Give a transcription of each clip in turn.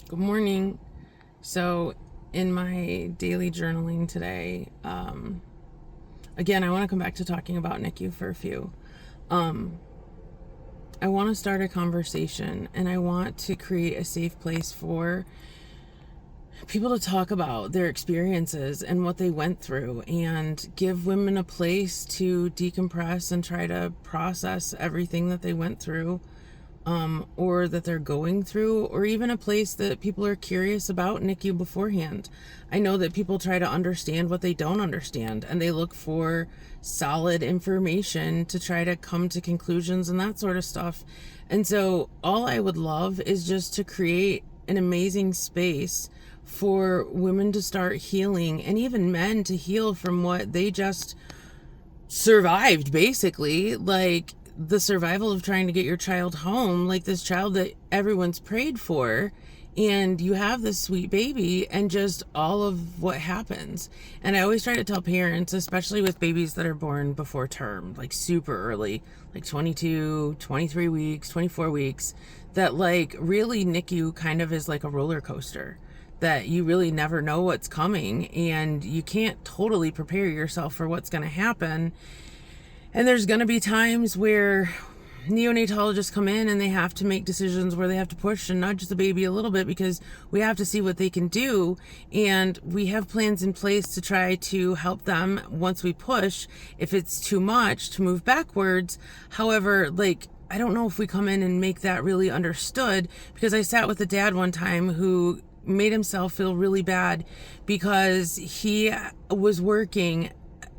Good morning. So, in my daily journaling today, again, I want to come back to talking about NICU for a few. I want to start a conversation and I want to create a safe place for people to talk about their experiences and what they went through and give women a place to decompress and try to process everything that they went through, or that they're going through, or even a place that people are curious about NICU beforehand. I know that people try to understand what they don't understand and they look for solid information to try to come to conclusions and that sort of stuff. And so all I would love is just to create an amazing space for women to start healing and even men to heal from what they just survived, basically. Like the survival of trying to get your child home, like this child that everyone's prayed for, and you have this sweet baby and just all of what happens. And I always try to tell parents, especially with babies that are born before term, like super early, like 22, 23 weeks, 24 weeks, that like really NICU kind of is like a roller coaster, that you really never know what's coming and you can't totally prepare yourself for what's going to happen. And there's going to be times where neonatologists come in and they have to make decisions where they have to push and nudge the baby a little bit because we have to see what they can do. And we have plans in place to try to help them once we push, if it's too much, to move backwards. However, like, I don't know if we come in and make that really understood, because I sat with a dad one time who made himself feel really bad because he was working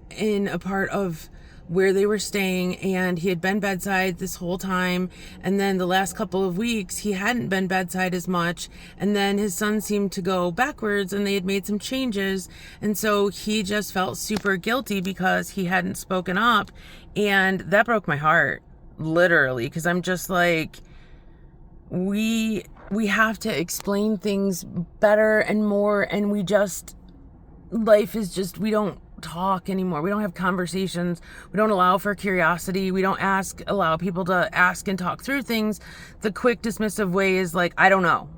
in a part of where they were staying and he had been bedside this whole time, and then the last couple of weeks he hadn't been bedside as much, and then his son seemed to go backwards and they had made some changes, and so he just felt super guilty because he hadn't spoken up. And that broke my heart, literally, because I'm just like, we have to explain things better and more, and life is just, we don't talk anymore. We don't have conversations. We don't allow for curiosity. We don't allow people to ask and talk through things. The quick dismissive way is like, I don't know.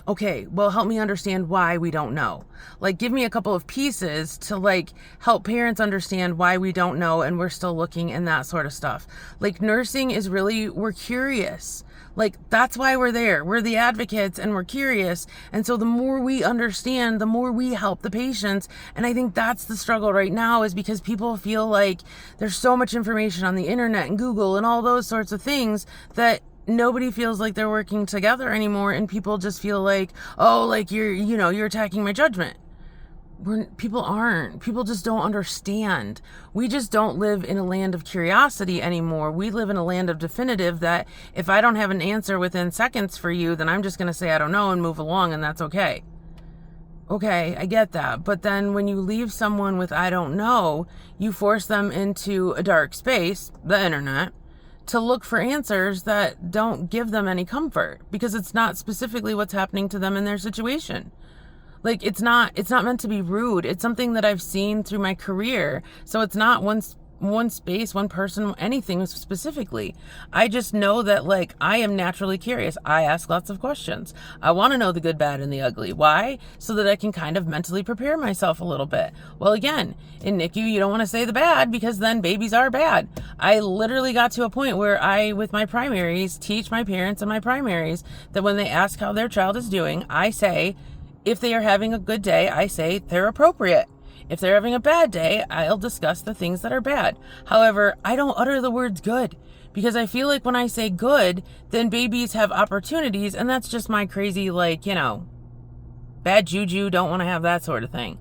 Okay, well, help me understand why we don't know. Like, give me a couple of pieces to like help parents understand why we don't know and we're still looking, and that sort of stuff. Like, nursing is really, we're curious. Like, that's why we're there. We're the advocates and we're curious. And so the more we understand, the more we help the patients. And I think that's the struggle right now, is because people feel like there's so much information on the internet and Google and all those sorts of things that nobody feels like they're working together anymore. And people just feel like, oh, like you're attacking my judgment. People aren't. People just don't understand. We just don't live in a land of curiosity anymore. We live in a land of definitive, that if I don't have an answer within seconds for you, then I'm just going to say I don't know and move along, and that's okay. Okay, I get that. But then when you leave someone with I don't know, you force them into a dark space, the internet, to look for answers that don't give them any comfort, because it's not specifically what's happening to them in their situation. Like, it's not meant to be rude. It's something that I've seen through my career. So it's not one space, one person, anything specifically. I just know that, like, I am naturally curious. I ask lots of questions. I want to know the good, bad, and the ugly. Why? So that I can kind of mentally prepare myself a little bit. Well, again, in NICU, you don't want to say the bad, because then babies are bad. I literally got to a point where I, with my primaries, teach my parents and my primaries that when they ask how their child is doing, I say, if they are having a good day, I say they're appropriate. If they're having a bad day, I'll discuss the things that are bad. However, I don't utter the words good, because I feel like when I say good, then babies have opportunities, and that's just my crazy, like, bad juju, don't want to have that sort of thing.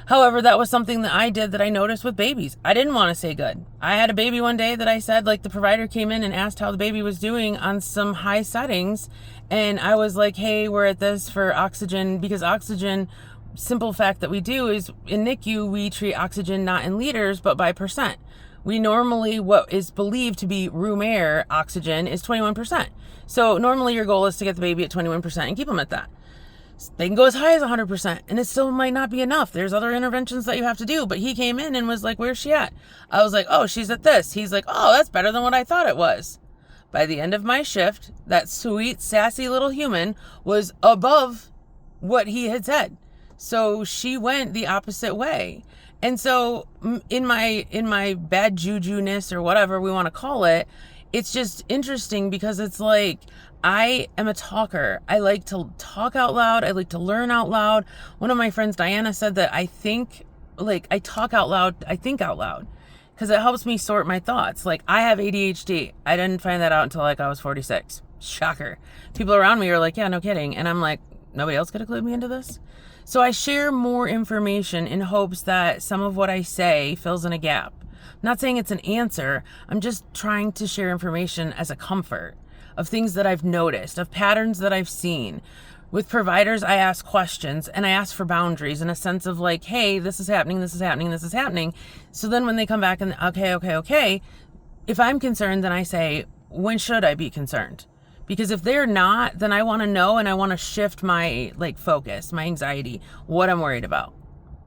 However, that was something that I did that I noticed with babies. I didn't want to say good. I had a baby one day that I said, like, the provider came in and asked how the baby was doing on some high settings. And I was like, hey, we're at this for oxygen, because oxygen, simple fact that we do is in NICU, we treat oxygen not in liters, but by percent. We normally, what is believed to be room air oxygen is 21%. So normally your goal is to get the baby at 21% and keep them at that. They can go as high as 100%, and it still might not be enough. There's other interventions that you have to do. But he came in and was like, where's she at? I was like, oh, she's at this. He's like, oh, that's better than what I thought it was. By the end of my shift, that sweet, sassy little human was above what he had said. So she went the opposite way. And so in my bad juju-ness, or whatever we want to call it, it's just interesting because it's like, I am a talker. I like to talk out loud. I like to learn out loud. One of my friends, Diana, said that I talk out loud, I think out loud, because it helps me sort my thoughts. Like, I have ADHD. I didn't find that out until like I was 46. Shocker. People around me are like, yeah, no kidding. And I'm like, nobody else could have clued me into this? So I share more information in hopes that some of what I say fills in a gap. I'm not saying it's an answer. I'm just trying to share information as a comfort of things that I've noticed, of patterns that I've seen. With providers, I ask questions and I ask for boundaries in a sense of like, hey, this is happening, this is happening, this is happening. So then when they come back and okay, if I'm concerned, then I say, when should I be concerned? Because if they're not, then I want to know, and I want to shift my focus, my anxiety, what I'm worried about.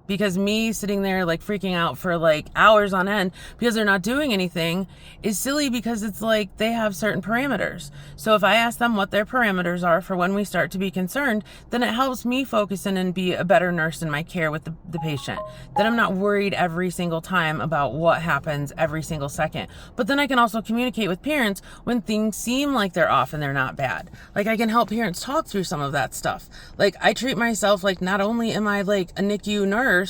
Because me sitting there freaking out for hours on end because they're not doing anything is silly, because it's like they have certain parameters. So if I ask them what their parameters are for when we start to be concerned, then it helps me focus in and be a better nurse in my care with the patient. Then I'm not worried every single time about what happens every single second. But then I can also communicate with parents when things seem like they're off and they're not bad. I can help parents talk through some of that stuff. I treat myself not only am I a NICU nurse,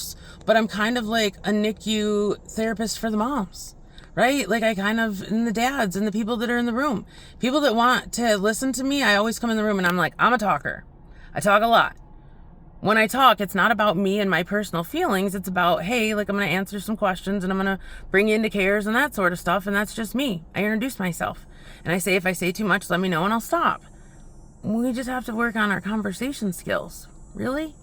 but I'm kind of like a NICU therapist for the moms, right? And the dads and the people that are in the room, people that want to listen to me. I always come in the room and I'm like, I'm a talker. I talk a lot. When I talk, it's not about me and my personal feelings. It's about, hey, I'm going to answer some questions and I'm going to bring you into cares and that sort of stuff. And that's just me. I introduce myself and I say, if I say too much, let me know and I'll stop. We just have to work on our conversation skills. Really?